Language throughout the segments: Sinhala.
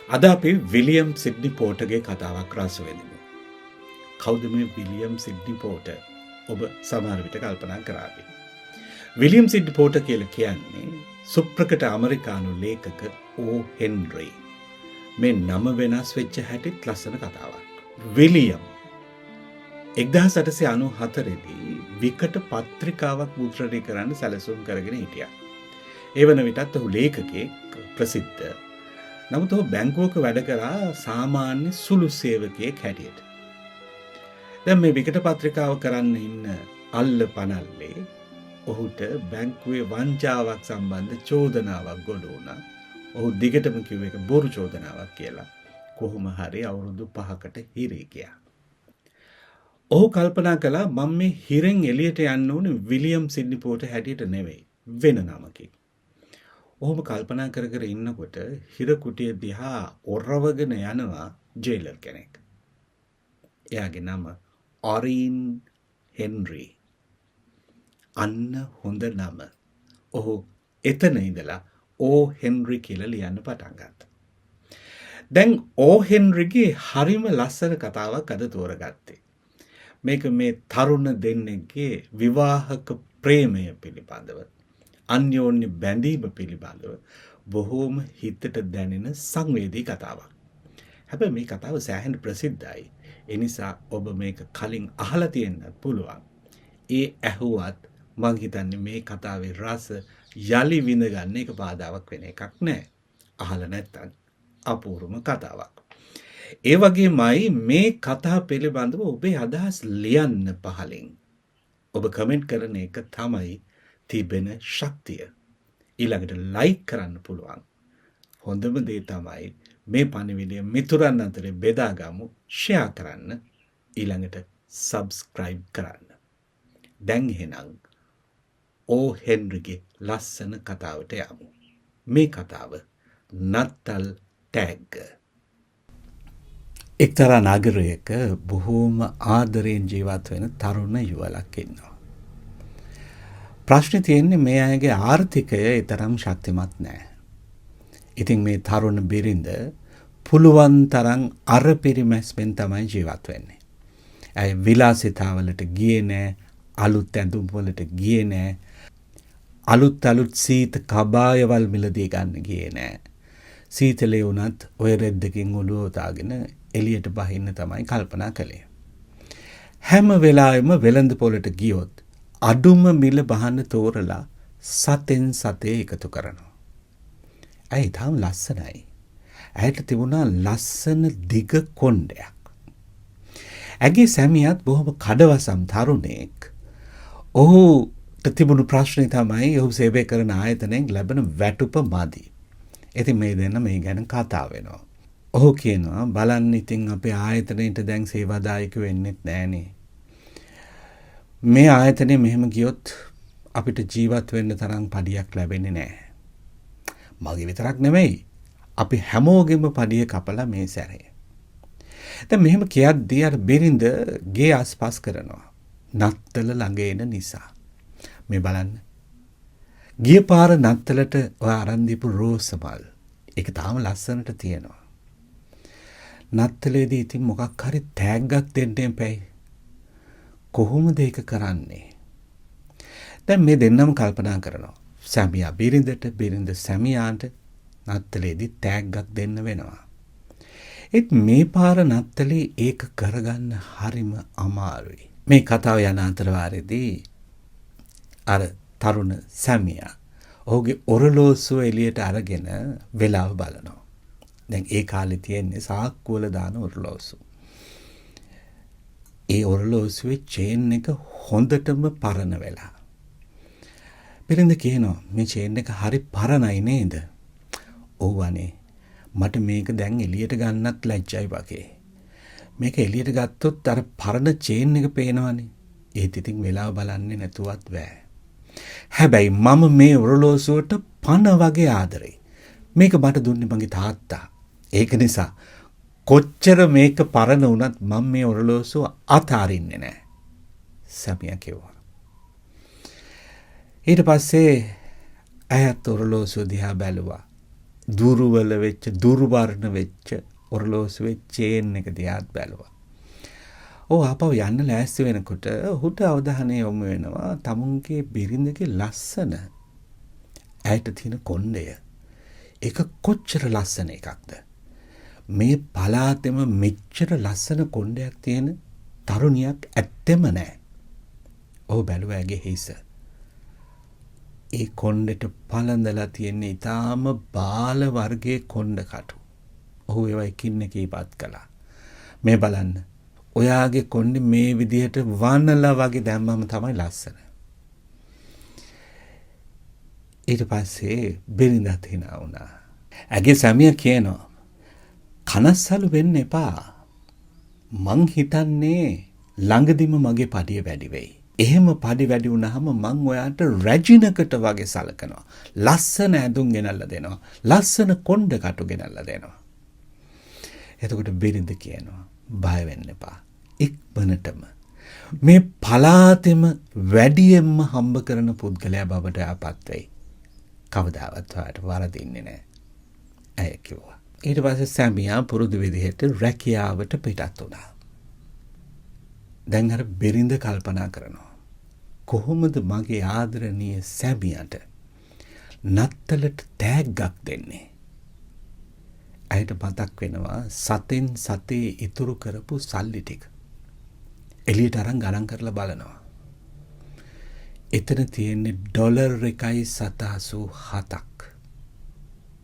අද අපි විලියම් සිඩ්නි පෝටර්ගේ කතාවක් රස වෙදිමු. කවුද මේ විලියම් සිඩ්නි පෝටර්? ඔබ සමහර විට කල්පනා කරાવી. විලියම් සිඩ්නි පෝටර් කියලා කියන්නේ සුප්‍රකට ඇමරිකානු ලේඛක ඕ හෙන්රි. මේ නම වෙනස් වෙච්ච හැටිත් ලස්සන කතාවක්. විලියම් 1894 දී විකට පත්‍රිකාවක් මුද්‍රණය කරන්න සැලසුම් කරගෙන හිටියා. ඒ වන විටත් ඔහු ලේඛකයෙක්, ප්‍රසිද්ධ. නමුත් ඔහු බැංකුවක වැඩ කරා සාමාන්‍ය සුළු සේවකයෙක් හැටියට. දැන් මේ විකට පත්‍රිකාව කරන්න ඉන්න අල්ල පනල්ලේ ඔහුට බැංකුවේ වංචාවක් සම්බන්ධ චෝදනාවක් ගොඩ වුණා. ඔහු දිගටම කිව්ව එක බොරු චෝදනාවක් කියලා. කොහොම හරි අවුරුදු 5කට හිරේ ගියා. ඔහු කල්පනා කළා මම මේ හිරෙන් එළියට යන්න ඕනේ විලියම් සිඩ්නි පෝටර් හැටියට නෙවෙයි, වෙන නමකින්. ඔහුම කල්පනා කර කර ඉන්නකොට හිර කුටිය දිහා ඔරවගෙන යනවා ජේලර් කෙනෙක්. එයාගේ නම ඔරින් හෙන්රි. අන්න හොඳ නම. ඔහු එතන ඉඳලා ඕ හෙන්රි කියලා ලියන්න පටන් ගත්තා. දැන් ඕ හෙන්රිගේ හරිම ලස්සන කතාවක් අද තෝරගත්තේ. මේක මේ තරුණ දෙන්නෙක්ගේ විවාහක ප්‍රේමය පිළිබඳව, අන්‍යෝන්‍ය බැඳීම පිළිබඳව බොහෝම හිතට දැනෙන සංවේදී කතාවක්. හැබැයි මේ කතාව සෑහෙන ප්‍රසිද්ධයි. ඒ නිසා ඔබ මේක කලින් අහලා තියෙන්නත් පුළුවන්. ඒ ඇහුවත් මං හිතන්නේ මේ කතාවේ රස යලි විඳ ගන්න එක බාධාවක් වෙන එකක් නෑ. අහලා නැත්තම් අපූර්වම කතාවක්. ඒ වගේමයි මේ කතාව පිළිබඳව ඔබේ අදහස් ලියන්න පහලින්. ඔබ කමෙන්ට් කරන එක තමයි තිබෙන ශක්තිය. ඊළඟට ලයික් කරන්න පුළුවන්. හොඳම දේ තමයි මේ පණිවිඩය මිතුරන් අතරේ බෙදාගමු, ෂෙයා කරන්න, ඊළඟට සබ්ස්ක්‍රයිබ් කරන්න. දැන් එහෙනම් ඕ හෙන්රිගේ ලස්සන කතාවට යමු. මේ කතාව නත්තල් ටැග්. එක්තරා නගරයක බොහෝම ආදරයෙන් ජීවත් වෙන තරුණ යුවලක් ඉන්නවා. ප්‍රශ්නේ තියෙන්නේ මේ අයගේ ආර්ථිකය තරම් ශක්තිමත් නැහැ. ඉතින් මේ තරුණ බිරිඳ පුළුවන් තරම් අර පිරිමැස්මෙන් තමයි ජීවත් වෙන්නේ. ඇය විලාසිතාවලට ගියේ නැහැ, අලුත් ඇඳුම් වලට ගියේ නැහැ, අලුත් සීත කබායවල් මිලදී ගන්න ගියේ නැහැ. සීතලේ වුණත් ඔය රෙද්දකින් ඔළුව දාගෙන එළියට බහින්න තමයි කල්පනා කළේ. හැම වෙලාවෙම වෙළඳ පොළට ගියොත් අඩුම මිල බහන්න තෝරලා සතෙන් සතේ එකතු කරනවා. ඇයි තාම ලස්සනයි. ඇයට තිබුණා ලස්සන දිග කොණ්ඩයක්. ඇගේ සැමියාත් බොහොම කඩවසම් තරුණෙක්. ඔහුට තිබුණු ප්‍රශ්නේ තමයි ඔහු සේවය කරන ආයතනයෙන් ලැබෙන වැටුප මදි. ඉතින් මේ දෙන්න මේ ගැන කතා වෙනවා. ඔහු කියනවා බලන්න ඉතින් අපේ ආයතනයට දැන් සේවාදායක වෙන්නෙත් නෑනේ. මේ ආයතනය මෙහෙම ගියොත් අපිට ජීවත් වෙන්න තරම් පඩියක් ලැබෙන්නේ නැහැ. මගේ විතරක් නෙමෙයි, අපි හැමෝගෙම පඩිය කපලා මේ සැරේ. දැන් මෙහෙම කියද්දී අර බිරිඳ ගේ ආස්පස් කරනවා. නත්තල ළඟ එන නිසා. මේ බලන්න. ගිය පාර නත්තලට ඔය අරන් දීපු රෝස මල්. ඒක තාම ලස්සනට තියෙනවා. නත්තලේදී ඉතින් මොකක් හරි තෑග්ගක් දෙන්න එපැයි. කොහොමද ඒක කරන්නේ? දැන් මේ දෙන්නම කල්පනා කරනවා. සැමියා බිරිඳට, බිරිඳ සැමියාට නත්තලේදී තෑග්ගක් දෙන්න වෙනවා. ඒත් මේ පාර නත්තලේ ඒක කරගන්න හරිම අමාරුයි. මේ කතාව යන අතරවාරේදී අර තරුණ සැමියා ඔහුගේ ඔරලෝසුව එළියට අරගෙන වෙලාව බලනවා. දැන් ඒ කාලේ තියෙන්නේ සාක්කුවල දාන ඔරලෝසු. ඒ ඔරලෝසුවේ චේන් එක හොඳටම පරණ වෙලා. බිරිඳ කියනවා මේ චේන් එක හරි පරණයි නේද? ඔව් අනේ. මට මේක දැන් එළියට ගන්නත් ලැජ්ජයි වගේ. මේක එළියට ගත්තොත් අර පරණ චේන් එක පේනවනේ. ඒත් ඉතින් වෙලාව බලන්නේ නැතුවත් බෑ. හැබැයි මම මේ ඔරලෝසුවට පණ වගේ ආදරෙයි. මේක මට දුන්නේ මගේ තාත්තා. ඒක නිසා කොච්චර මේක පරණ වුණත් මම මේ ඔරලෝසුව අතාරින්නේ නැහැ. සැමියා කිව්වා. ඊට පස්සේ ඇයත් ඔරලෝසුව දිහා බැලුවා. දුර්වල වෙච්ච දුර්වර්ණ වෙච්ච ඔරලෝසුවේ චේන් එක දිහාත් බැලුවා. ඔව් ආපහු යන්න ලෑස්ති වෙනකොට ඔහුට අවධානය යොමු වෙනවා තමුන්ගේ බිරිඳගේ ලස්සන ඇයට තියෙන කොණ්ඩය. ඒක කොච්චර ලස්සන එකක්ද. මේ පලාතෙම මෙච්චර ලස්සන කොණ්ඩයක් තියෙන තරුණියක් ඇත්තෙම නැහැ. ඔහු බැලුවා ඇගේ හිස. ඒ කොණ්ඩෙට පළඳලා තියෙන ඊටාම බාල වර්ගයේ කොණ්ඩ කටු. ඔහු ඒවා එකින් එක ඉපත් කළා. මේ බලන්න. ඔයාගේ කොණ්ඩේ මේ විදිහට වනලා වගේ දැම්මම තමයි ලස්සන. ඊට පස්සේ බිරිඳත් hina වුණා. ඇගේ සැමියා කියනවා කනස්සලු වෙන්න එපා. මං හිතන්නේ ළඟදිම මගේ පඩිය වැඩි වෙයි. එහෙම පඩි වැඩි වුණාම මං ඔයාට රැජිනකට වගේ සලකනවා. ලස්සන ඇඳුම් ගෙනල්ලා දෙනවා. ලස්සන කොණ්ඩ කටු ගෙනල්ලා දෙනවා. එතකොට බිරිඳ කියනවා බය වෙන්න එපා. ඉක්මනටම මේ පලාතෙම වැඩියෙන්ම හම්බ කරන පුද්ගලයා බවට ආපත් වෙයි. කවදාවත් ඔයාට වරදින්නේ නැහැ. ඇය කිව්වා. ඊට පස්සේ සැමියා පුරුදු විදිහට රැකියාවට පිටත් වුණා. දැන් අර බිරිඳ කල්පනා කරනවා කොහොමද මගේ ආදරණීය සැමියාට නත්තලට තෑග්ගක් දෙන්නේ? ඇයට මතක් වෙනවා සතෙන් සතේ ඉතුරු කරපු සල්ලි ටික. එළියට අරන් ගණන් කරලා බලනවා. එතන තියෙන්නේ ඩොලර් 1.87ක්.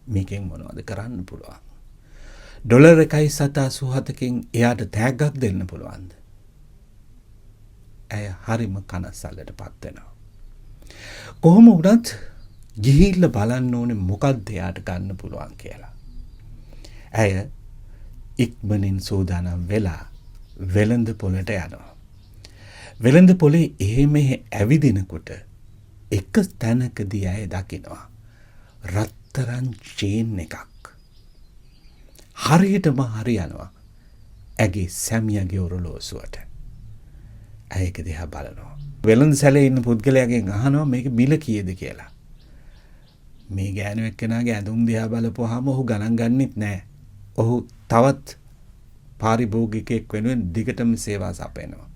මේකෙන් මොනවද කරන්න පුළුවන්? ඩොලර් 1.87කින් එයාට තෑග්ගක් දෙන්න පුළුවන්ද? ඇය හරිම කනස්සල්ලටපත් වෙනවා. කොහොම වුණත් ගිහිල්ලා බලන්න ඕනේ මොකක්ද එයාට ගන්න පුළුවන් කියලා. ඇය ඉක්මනින් සූදානම් වෙලා වෙළඳ පොළට යනවා. වෙළඳ පොලේ එහෙම ඇවිදිනකොට එක තැනකදී ඇය දකිනවා රත්තරන් චේන් එකක්. හරියටම හරියනවා ඇගේ සැමියාගේ ඔරලෝසුවට. ඇය ඒක දිහා බලනවා. වෙළඳ සැලේ ඉන්න පුද්ගලයාගෙන් අහනවා මේක මිල කීයද කියලා. මේ ගෑනු එක්කෙනාගේ ඇඳුම් දිහා බලපුවාම ඔහු ගණන් ගන්නෙත් නැහැ. ඔහු තවත් පාරිභෝගිකයෙක් වෙනුවෙන් දිගටම සේවා සපයනවා.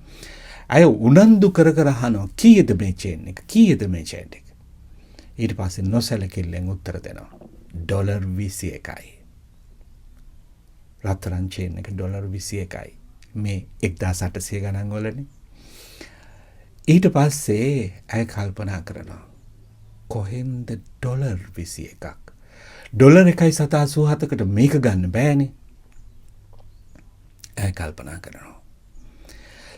අය උනන්දු කර කර අහනවා කීයද මේ චේන් එක? කීයද මේ චේන් එක? ඊට පස්සේ නොසැලකිල්ලෙන් උත්තර දෙනවා. ඩොලර් 21යි. රත්තරන් චේන් එක ඩොලර් 21යි. මේ 1800 ගණන් වලනේ. ඊට පස්සේ ඇය කල්පනා කරනවා කොහෙන්ද ඩොලර් 21ක්? ඩොලර් 1.87කට මේක ගන්න බෑනේ. ඇය කල්පනා කරනවා.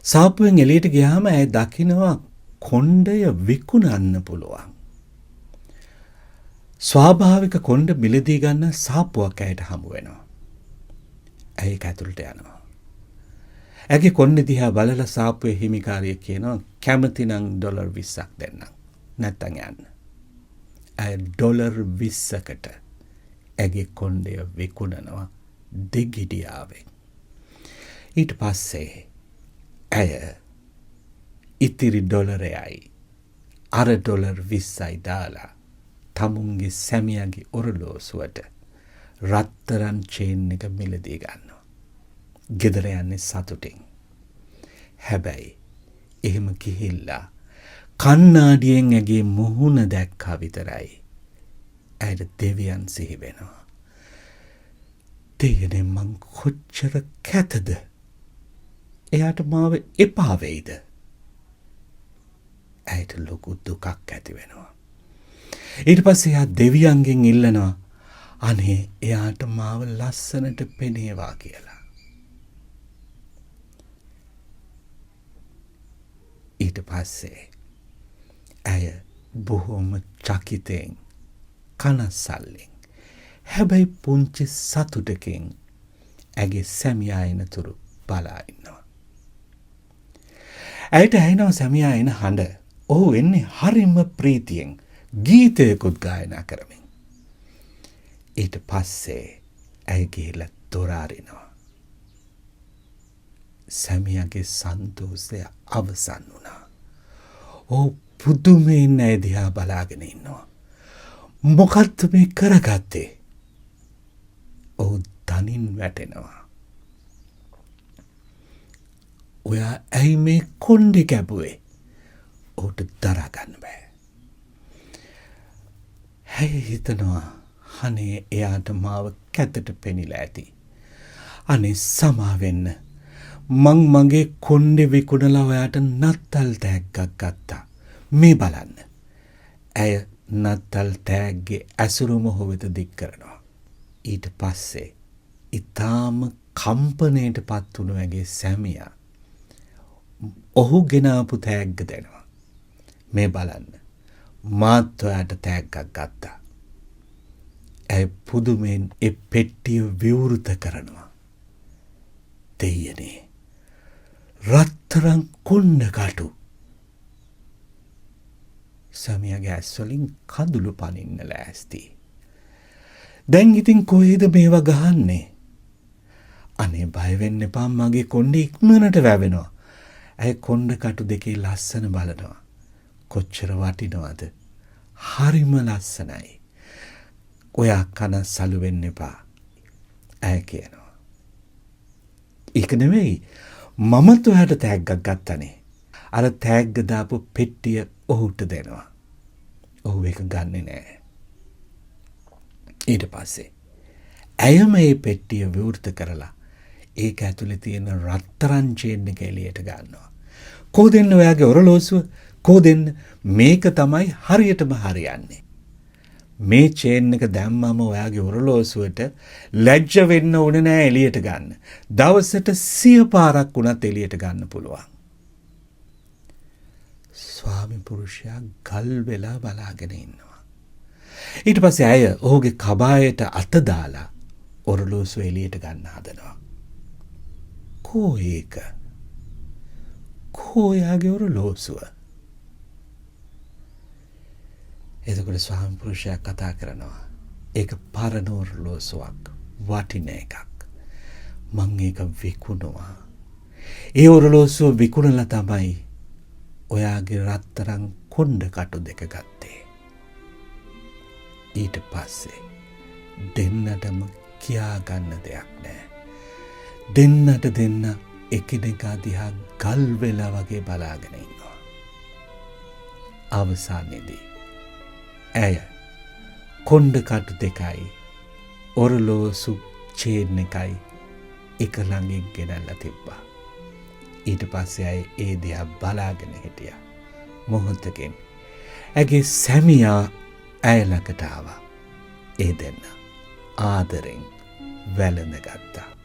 සාප්පුවෙන් එළියට ගියාම ඇය දකිනවා කොණ්ඩය විකුණන්න පුළුවන්. ස්වාභාවික කොණ්ඩ මිලදී ගන්න සාප්පුවක් ඇයට හමු වෙනවා. ඇය ඒක ඇතුළට යනවා. ඇගේ කොණ්ඩේ දිහා බලලා සාප්පුවේ හිමිකාරිය කියනවා කැමති නම් ඩොලර් 20ක් දෙන්නම්. නැත්තම් යන්න. ඇය ඩොලර් 20කට ඇගේ කොණ්ඩය විකුණනවා දෙගිඩියාවෙන්. ඊට පස්සේ ඇය ඉතිරි ඩොලරයයි අර ඩොලර් 20යි දාලා තමුන්ගේ සැමියාගේ ඔරලෝසුවට රත්තරන් චේන් එක මිලදී ගන්නවා. ගෙදර යන්නේ සතුටින්. හැබැයි එහෙම ගිහිල්ලා කණ්ණාඩියෙන් ඇගේ මුහුණ දැක්කා විතරයි ඇයට දෙවියන් සිහි වෙනවා. දෙයනේ මං කොච්චර කැතද? එයාට මාව එපා වෙයිද? ඇයට ලොකු දුකක් ඇති වෙනවා. ඊට පස්සේ එයා දෙවියන්ගෙන් ඉල්ලනවා අනේ එයාට මාව ලස්සනට පෙනේවා කියලා. ඊට පස්සේ ඇය බොහොම චකිතෙන් කනස්සල්ලෙන් හැබැයි පුංචි සතුටකින් ඇගේ සැමියා එනතුරු බලා ඉන්නවා. ඇයට ඇහෙනවා සැමියා එන හඬ. ඔහු එන්නේ හරිම ප්‍රීතියෙන් ගීතයකුත් ගායනා කරමින්. ඊට පස්සේ ඇය ගිහිල්ලා දොර අරිනවා. සැමියාගේ සන්තෝෂය අවසන් වුණා. ඔහු පුදුමයෙන් ඇය දිහා බලාගෙන ඉන්නවා. මොකද්ද මේ කරගත්තේ? පනින් වැටෙනවා. ඔයා ඇයි මේ කොණ්ඩේ කැපුවේ? ඔහුට දරා ගන්න බෑ. ඇයි හිතනවා අනේ එයාට මාව කැතට පෙනිලා ඇති. අනේ සමාවෙන්න. මං මගේ කොණ්ඩේ විකුණලා ඔයාට නත්තල් තෑග්ගක් ගත්තා. මේ බලන්න. ඇය නත්තල් තෑග්ගේ ඇසුරුම හොවෙත දික් කරනවා. ඊට පස්සේ ඊටාම කම්පණයට පත් වුණු ඇගේ සැමියා ඔහු ගෙනාපු තෑග්ග දෙනවා. මේ බලන්න. මාත් ඔයාට තෑග්ගක් ගත්තා. ඇය පුදුමෙන් ඒ පෙට්ටිය විවෘත කරනවා. දෙයනේ. රත්තරන් කොණ්ඩකටු. සැමියාගේ ඇස් වලින් කඳුළු පනින්න ලෑස්ති. දැන් ඉතින් කොහෙද මේවා ගහන්නේ? අනේ බය වෙන්න එපා මගේ කොණ්ඩේ ඉක්මනට වැවෙනවා. ඇය කොණ්ඩකටු දෙකේ ලස්සන බලනවා. කොච්චර වටිනවද? හරිම ලස්සනයි. ඔයා කන සලු වෙන්න එපා. ඇය කියනවා. ඒක නෙවෙයි. මමත් ඔයාට තෑග්ගක් ගත්තනේ. අර තෑග්ග දාපු පෙට්ටිය ඔහුට දෙනවා. ඔහු ඒක ගන්නෙ නෑ. ඊට පස්සේ ඇයම මේ පෙට්ටිය විවෘත කරලා ඒක ඇතුලේ තියෙන රත්තරන් චේන් එක එළියට ගන්නවා. කොහෙද දෙන්න ඔයාගේ ඔරලෝසුව? කොහෙද දෙන්න? මේක තමයි හරියටම හරියන්නේ. මේ චේන් එක දැම්මම ඔයාගේ ඔරලෝසුවට ලැජ්ජ වෙන්න ඕනේ නෑ එළියට ගන්න. දවසට 100 පාරක් වුණත් එළියට ගන්න පුළුවන්. ස්වාමි පුරුෂයා ගල් වෙලා බලාගෙන ඉන්නවා. ඊට පස්සේ ඇය ඔහුගේ කබායට අත දාලා ඔරලෝසුව එළියට ගන්න හදනවා. කෝ ඒක? කෝ යාගේ ඔරලෝසුව? එතකොට ස්වාමි පුරුෂයා කතා කරනවා. ඒක පරණ ඔරලෝසුවක්, වටින එකක්. මං ඒක විකුණුවා. ඒ ඔරලෝසුව විකුණලා තමයි ඔයාගේ රත්තරන් කොණ්ඩකටු දෙක ගත්තේ. ඊට පස්සේ දෙන්නටම කියා ගන්න දෙයක් නෑ. දෙන්නට දෙන්න එකිනෙකා දිහා ගල් වෙලා වගේ බලාගෙන ඉන්නවා. අවසානයේදී ඇය කොණ්ඩකටු දෙකයි ඔරලෝසු චේන් එකයි එක ළඟින් ගෙනල්ලා තිබ්බා. ඊට පස්සේ ඇය ඒ දිහා බලාගෙන හිටියා. මොහොතකින් ඇගේ සැමියා ඇය ළඟට ආවා. ඒ දෙන්න ආදරෙන් වැළඳ ගත්තා.